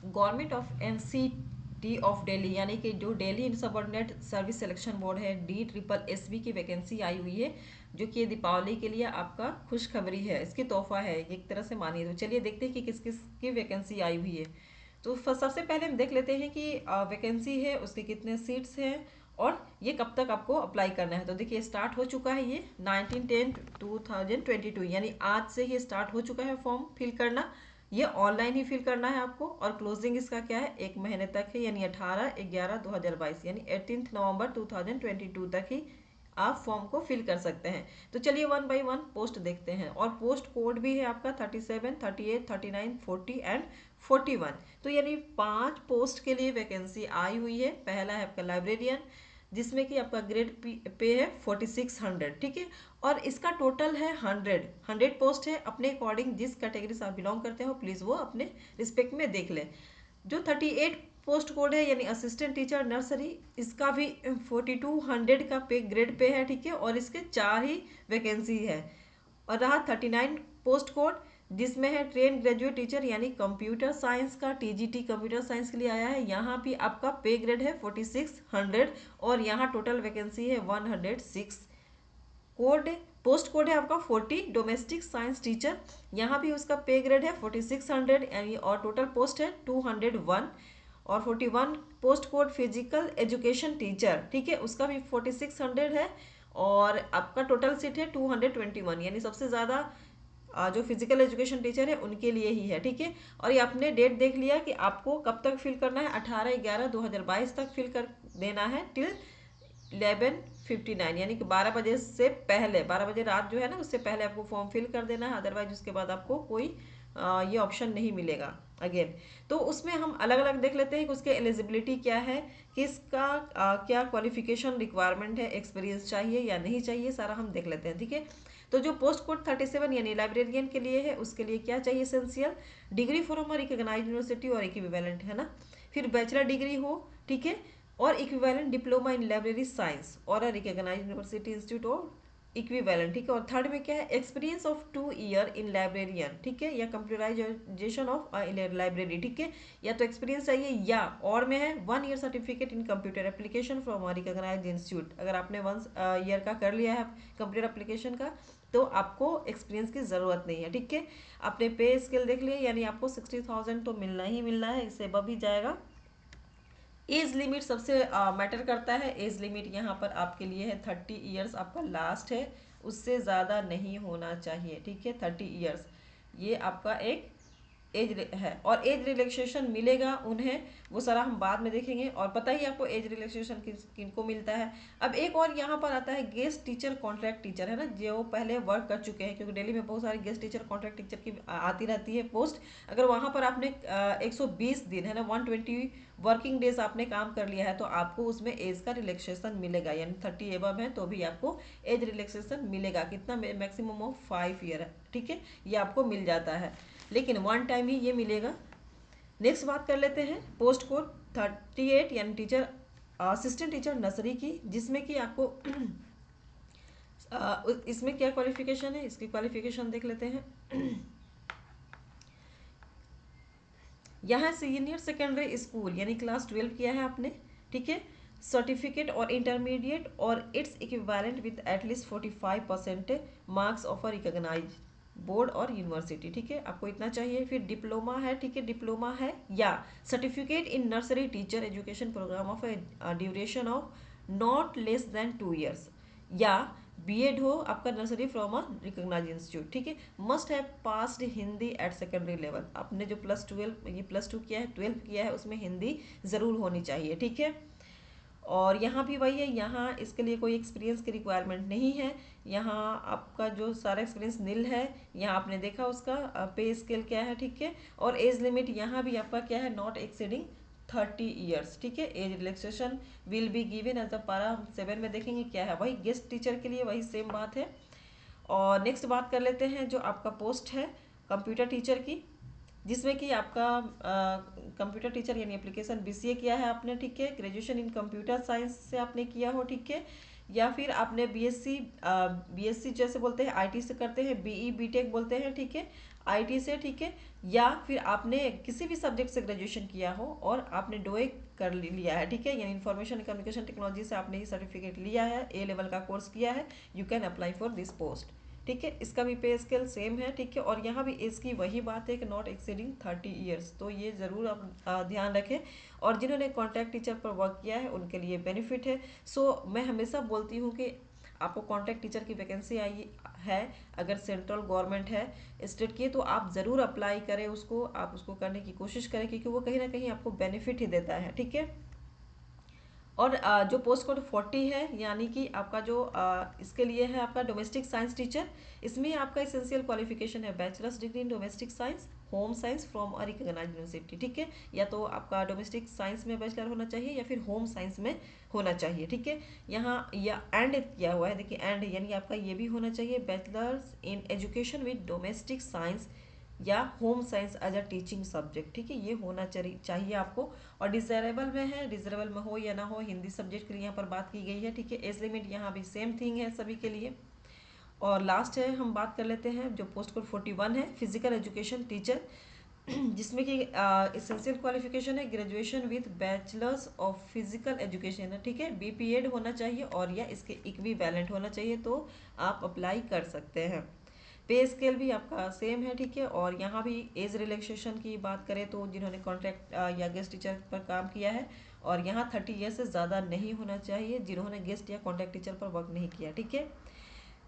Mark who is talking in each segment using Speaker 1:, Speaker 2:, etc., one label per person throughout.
Speaker 1: Government of NCT of Delhi यानी कि जो दिल्ली इनसबऑर्डिनेट सर्विस सिलेक्शन बोर्ड है DSSB की वैकेंसी आई हुई है, जो कि दीपावली के लिए आपका खुशखबरी है, इसकी तोहफा है एक तरह से मानिए। तो चलिए देखते हैं कि किस किस की वैकेंसी आई हुई है। तो सबसे पहले हम देख लेते हैं कि वैकेंसी है उसके कितने सीट्स हैं और ये कब तक आपको अप्लाई करना है। तो देखिए स्टार्ट हो चुका है ये 19/10/2022 यानी आज से ही स्टार्ट हो चुका है फॉर्म फिल करना। ये ऑनलाइन ही फिल करना है आपको और क्लोजिंग इसका क्या है, 1 महीने तक है यानी 18/11/2022 यानी 18 नवंबर 2022 तक ही आप फॉर्म को फिल कर सकते हैं। तो चलिए वन बाय वन पोस्ट देखते हैं और पोस्ट कोड भी है आपका 37, 38, 39, 40 एंड 41। तो यानी 5 पोस्ट के लिए वैकेंसी आई हुई है। पहला है आपका लाइब्रेरियन, जिसमें कि आपका ग्रेड पे है 4600, ठीक है। और इसका टोटल है 100 पोस्ट है। अपने अकॉर्डिंग जिस कैटेगरी से आप बिलोंग करते हो प्लीज़ वो अपने रिस्पेक्ट में देख लें। जो 38 पोस्ट कोड है यानी असिस्टेंट टीचर नर्सरी, इसका भी 4200 का पे ग्रेड पे है, ठीक है। और इसके 4 ही वैकेंसी है। और रहा 39 पोस्ट कोड, जिसमें है ट्रेन ग्रेजुएट टीचर यानी कंप्यूटर साइंस का, TGT कंप्यूटर साइंस के लिए आया है। यहाँ भी आपका पे ग्रेड है 4600 और यहाँ टोटल वैकेंसी है 106। कोड पोस्ट कोड है आपका 40 डोमेस्टिक साइंस टीचर, यहाँ भी उसका पे ग्रेड है 4600 यानी और टोटल पोस्ट है 201। और 41 post code physical education teacher, ठीक है, उसका भी 4600 है और आपका टोटल सीट है 221 यानी सबसे ज़्यादा जो फिजिकल एजुकेशन टीचर है उनके लिए ही है, ठीक है। और ये आपने डेट देख लिया कि आपको कब तक फिल करना है, 18/11/2022 तक फिल कर देना है टिल 11:59 यानी कि 12 बजे से पहले, 12 बजे रात जो है ना उससे पहले आपको फॉर्म फिल कर देना है। अदरवाइज उसके बाद आपको कोई ये ऑप्शन नहीं मिलेगा अगेन। तो उसमें हम अलग अलग देख लेते हैं कि उसके एलिजिबिलिटी क्या है, किसका क्या क्वालिफिकेशन रिक्वायरमेंट है, एक्सपीरियंस चाहिए या नहीं चाहिए, सारा हम देख लेते हैं, ठीक है। तो जो पोस्ट कोड 37 यानी लाइब्रेरियन के लिए है, उसके लिए क्या चाहिए, essential degree from recognised university और इक्विवेलेंट है ना, फिर बैचलर डिग्री हो, ठीक है, और equivalent diploma in library science और रिकॉग्नाइज्ड यूनिवर्सिटी इंस्टीट्यूट और इक्विवेलेंट, ठीक है। और थर्ड में क्या है, experience of 2 year in librarian, ठीक है, या कंप्यूटराइजेशन ऑफ लाइब्रेरी, ठीक है, या तो एक्सपीरियंस चाहिए या और में है 1 year certificate in computer application from recognised institute. अगर आपने 1 ईयर का कर लिया है कंप्यूटर एप्लीकेशन का तो आपको एक्सपीरियंस की ज़रूरत नहीं है, ठीक है। आपने पे स्केल देख लिया यानी आपको 60,000 तो मिलना ही मिलना है, इससे अब भी जाएगा। एज लिमिट सबसे मैटर करता है। एज लिमिट यहाँ पर आपके लिए है 30 ईयर्स आपका लास्ट है, उससे ज़्यादा नहीं होना चाहिए, ठीक है। 30 ईयर्स ये आपका एक एज है। और एज रिलैक्सेशन मिलेगा उन्हें, वो सारा हम बाद में देखेंगे। और पता ही आपको एज रिलैक्सेशन किनको मिलता है। अब एक और यहाँ पर आता है गेस्ट टीचर कॉन्ट्रैक्ट टीचर, है ना, जो पहले वर्क कर चुके हैं, क्योंकि दिल्ली में बहुत सारे गेस्ट टीचर कॉन्ट्रैक्ट टीचर की आती रहती है पोस्ट। अगर वहाँ पर आपने 120 दिन है ना 120 वर्किंग डेज आपने काम कर लिया है तो आपको उसमें एज का रिलैक्सेशन मिलेगा, यानी 30 एबव है तो भी आपको एज रिलैक्सेशन मिलेगा। कितना, मैक्सिमम ऑफ 5 ईयर है, ठीक है, ये आपको मिल जाता है, लेकिन वन टाइम ही ये मिलेगा। नेक्स्ट बात कर लेते हैं पोस्ट कोड 38 यानी टीचर असिस्टेंट टीचर नर्सरी की, जिसमें कि आपको इसमें क्या क्वालिफिकेशन है, इसकी क्वालिफिकेशन देख लेते हैं। यहाँ सीनियर सेकेंडरी स्कूल यानी क्लास 12 किया है आपने, ठीक है, सर्टिफिकेट और इंटरमीडिएट और its equivalent with at least 45% marks of recognise board और यूनिवर्सिटी, ठीक है, आपको इतना चाहिए। फिर डिप्लोमा है, ठीक है, डिप्लोमा है या certificate in nursery teacher education programme of duration of not less than 2 years, या बीएड हो आपका nursery from a recognise institute, ठीक है। Must have passed Hindi at secondary level, आपने जो +2 किया है, 12 किया है, उसमें हिंदी ज़रूर होनी चाहिए, ठीक है। और यहाँ भी वही है, यहाँ इसके लिए कोई एक्सपीरियंस की रिक्वायरमेंट नहीं है। यहाँ आपका जो सारा एक्सपीरियंस नील है। यहाँ आपने देखा उसका पे स्केल क्या है, ठीक है। और एज लिमिट यहाँ भी आपका क्या है, नॉट एक्सीडिंग 30 ईयर्स, ठीक है। Age relaxation will be given as a para 7 में देखेंगे क्या है, वही गेस्ट टीचर के लिए वही सेम बात है। और नेक्स्ट बात कर लेते हैं जो आपका पोस्ट है कंप्यूटर टीचर की, जिसमें कि आपका कंप्यूटर टीचर यानी एप्लीकेशन BCA किया है आपने, ठीक है, ग्रेजुएशन इन कंप्यूटर साइंस से आपने किया हो, ठीक है, या फिर आपने BSc जैसे बोलते हैं IT से करते हैं, BE BTech बोलते हैं, ठीक है, आईटी से, ठीक है, या फिर आपने किसी भी सब्जेक्ट से ग्रेजुएशन किया हो और आपने डोए कर लिया है, ठीक है, यानी इन्फॉर्मेशन कम्युनिकेशन टेक्नोलॉजी से आपने ये सर्टिफिकेट लिया है, ए लेवल का कोर्स किया है, you can apply for this post, ठीक है। इसका भी पे स्केल सेम है, ठीक है, और यहाँ भी एज की वही बात है कि नॉट एक्सीडिंग 30 ईयर्स, तो ये ज़रूर आप ध्यान रखें। और जिन्होंने कॉन्ट्रैक्ट टीचर पर वर्क किया है उनके लिए बेनिफिट है। सो मैं हमेशा बोलती हूँ कि आपको कॉन्ट्रैक्ट टीचर की वैकेंसी आई है, अगर सेंट्रल गवर्नमेंट है, स्टेट की, तो आप ज़रूर अप्लाई करें उसको, आप उसको करने की कोशिश करें, क्योंकि वो कहीं ना कहीं आपको बेनिफिट ही देता है, ठीक है। और जो पोस्ट कोड 40 है, यानी कि आपका जो इसके लिए है आपका डोमेस्टिक साइंस टीचर, इसमें आपका इसेंशियल क्वालिफिकेशन है bachelor's degree in domestic science home science from a recognised university, ठीक है, या तो आपका डोमेस्टिक साइंस में बैचलर होना चाहिए या फिर होम साइंस में होना चाहिए, ठीक है। यहाँ या एंड किया हुआ है, देखिए एंड, यानी आपका ये भी होना चाहिए bachelors in education with domestic science या home science as a teaching subject, ठीक है, ये होना चाहिए आपको। और डिजरेबल में है, डिजरेबल में हो या ना हो, हिंदी सब्जेक्ट के लिए यहाँ पर बात की गई है, ठीक है। एज लिमिट यहाँ भी सेम थिंग है सभी के लिए। और लास्ट है, हम बात कर लेते हैं जो पोस्ट कोड 41 है, फिजिकल एजुकेशन टीचर, जिसमें कि इसेंशियल क्वालिफिकेशन है graduation with bachelors of physical education है, ठीक है, बीपीएड होना चाहिए और या इसके इक्विवेलेंट होना चाहिए, तो आप अप्लाई कर सकते हैं। पे स्केल भी आपका सेम है, ठीक है। और यहाँ भी एज रिलैक्सेशन की बात करें तो जिन्होंने कॉन्ट्रैक्ट या गेस्ट टीचर पर काम किया है, और यहाँ 30 ईयर से ज़्यादा नहीं होना चाहिए जिन्होंने गेस्ट या कॉन्ट्रैक्ट टीचर पर वर्क नहीं किया, ठीक है।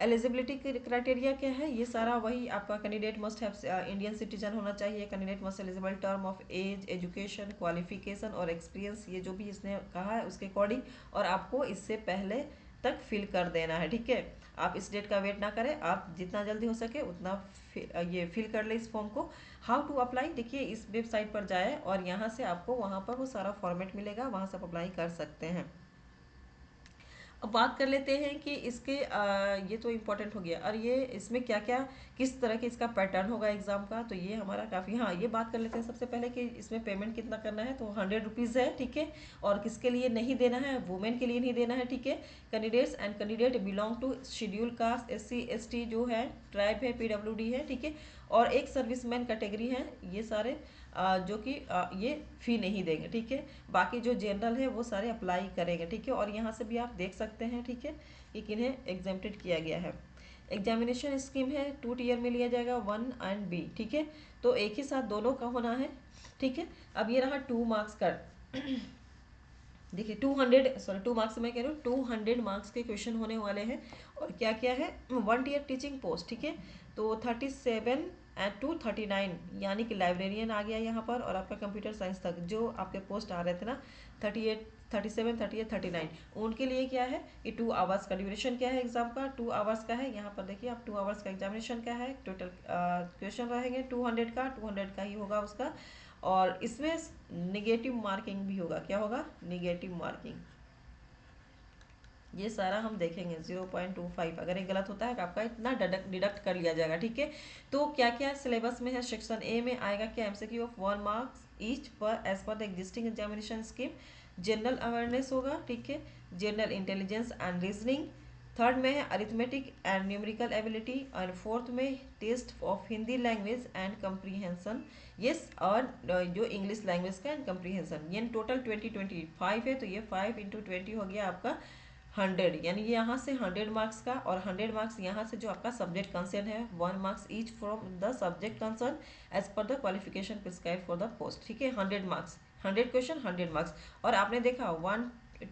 Speaker 1: एलिजिबिलिटी क्राइटेरिया क्या है, ये सारा वही आपका candidate must have Indian citizen होना चाहिए, candidate must eligible term of age, education, qualification और एक्सपीरियंस, ये जो भी इसने कहा है उसके अकॉर्डिंग, और आपको इससे पहले तक फिल कर देना है, ठीक है। आप इस डेट का वेट ना करें, आप जितना जल्दी हो सके उतना ये फिल कर ले इस फॉर्म को। हाउ टू अप्लाई, देखिए इस वेबसाइट पर जाए और यहाँ से आपको वहाँ पर वो सारा फॉर्मेट मिलेगा, वहाँ से आप अप्लाई कर सकते हैं। अब बात कर लेते हैं कि इसके ये तो इम्पोर्टेंट हो गया, और ये इसमें क्या क्या किस तरह के इसका पैटर्न होगा एग्जाम का, तो ये हमारा काफ़ी, हाँ ये बात कर लेते हैं सबसे पहले कि इसमें पेमेंट कितना करना है, तो 100 रुपीज़ है, ठीक है। और किसके लिए नहीं देना है, वुमेन के लिए नहीं देना है, ठीक है। Candidates and candidate belong to schedule caste, SC ST जो है, ट्राइब है, PWD है, ठीक है। और एक सर्विसमैन कैटेगरी है, ये सारे जो कि ये फ़ी नहीं देंगे, ठीक है। बाकी जो जनरल है वो सारे अप्लाई करेंगे, ठीक है। और यहाँ से भी आप देख सकते हैं, ठीक है, कि किन्हें एग्जेम्प्टेड किया गया है। एग्जामिनेशन स्कीम है 2 टीयर में लिया जाएगा, 1 और B, ठीक है, तो एक ही साथ दोनों का होना है, ठीक है। अब ये रहा 2 मार्क्स का, देखिए 2 मार्क्स मैं कह रही हूँ, 200 मार्क्स के क्वेश्चन होने वाले हैं। और क्या क्या है, 1 टीयर टीचिंग पोस्ट, ठीक है, तो 37 एंड 239, यानी कि लाइब्रेरियन आ गया यहाँ पर, और आपका कंप्यूटर साइंस तक जो आपके पोस्ट आ रहे थे ना, 38 37 38 39, उनके लिए क्या है कि 2 आवर्स का ड्यूरेशन क्या है एग्जाम का, 2 आवर्स का है। यहाँ पर देखिए आप 2 आवर्स का एग्जामिनेशन क्या है, टोटल क्वेश्चन रहेंगे 200 का ही होगा उसका। और इसमें निगेटिव मार्किंग भी होगा, क्या होगा, निगेटिव मार्किंग, ये सारा हम देखेंगे। 0.25 अगर ये गलत होता है तो आपका इतना डिडक्ट कर लिया जाएगा, ठीक है। तो क्या क्या सिलेबस में है, सेक्शन ए में आएगा क्या, MCQ ऑफ 1 मार्क्स ईच पर as per the existing examination scheme, general awareness होगा, ठीक है, general intelligence and reasoning. Third में है अरिथमेटिक एंड न्यूमेरिकल एबिलिटी, और फोर्थ में test of Hindi language and comprehension, yes, और जो इंग्लिश लैंग्वेज का एंड कंप्रीहेंशन, यानी टोटल 20-25 है, तो ये 5 × 20 हो गया आपका 100, यानी ये यहाँ से 100 मार्क्स का, और 100 मार्क्स यहाँ से जो आपका सब्जेक्ट कंसर्न है, 1 marks each from the subject concern as per the qualification prescribe for the post, ठीक है। 100 मार्क्स, 100 क्वेश्चन 100 मार्क्स। और आपने देखा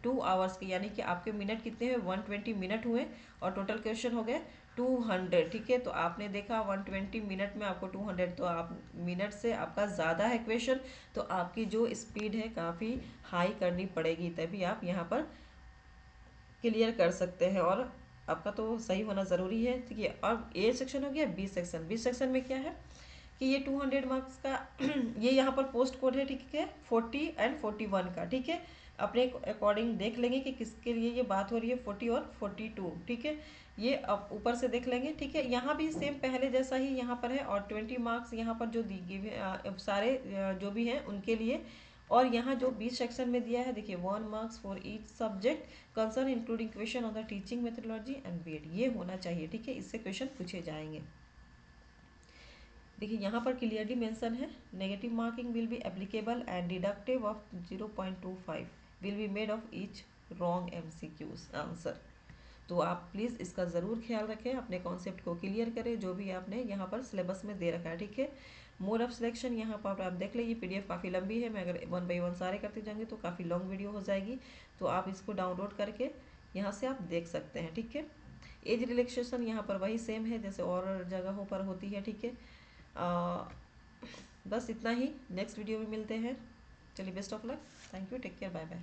Speaker 1: 2 आवर्स के, यानी कि आपके मिनट कितने हुए, 120 मिनट हुए, और टोटल क्वेश्चन हो गए 200, ठीक है। तो आपने देखा 120 मिनट में आपको 200, तो आप मिनट से आपका ज़्यादा है क्वेश्चन, तो आपकी जो स्पीड है काफ़ी हाई करनी पड़ेगी, तभी आप यहाँ पर क्लियर कर सकते हैं। और आपका तो सही होना ज़रूरी है, ठीक है। अब ए सेक्शन हो गया, बी सेक्शन में क्या है कि ये 200 मार्क्स का ये यहाँ पर पोस्ट कोड है, ठीक है, 40 और 41 का, ठीक है। अपने अकॉर्डिंग देख लेंगे कि किसके लिए ये बात हो रही है, 40 और 42, ठीक है, ये अब ऊपर से देख लेंगे, ठीक है। यहाँ भी सेम पहले जैसा ही यहाँ पर है, और 20 मार्क्स यहाँ पर जो सारे जो भी हैं उनके लिए। और यहाँ जो बी सेक्शन में दिया है, देखिए 1 marks for each subject concern including question on the teaching methodology and BEd, ये होना चाहिए, ठीक है, इससे क्वेश्चन पूछे जाएंगे। देखिए यहाँ पर क्लियरली मेंशन है, negative marking will be applicable and deductive of 0.25 will be made of each wrong MCQs answer. तो आप प्लीज़ इसका ज़रूर ख्याल रखें, अपने कॉन्सेप्ट को क्लियर करें जो भी आपने यहाँ पर सिलेबस में दे रखा है, ठीक है। मोड ऑफ सिलेक्शन यहाँ पर आप देख लीजिए, PDF काफ़ी लंबी है, मैं अगर 1 बाई 1 सारे करते जाएंगे तो काफ़ी लॉन्ग वीडियो हो जाएगी, तो आप इसको डाउनलोड करके यहाँ से आप देख सकते हैं, ठीक है। एज रिलैक्सेशन यहाँ पर वही सेम है जैसे और जगहों पर होती है, ठीक है। बस इतना ही, नेक्स्ट वीडियो में मिलते हैं। चलिए, best of luck, thank you, take care, bye bye.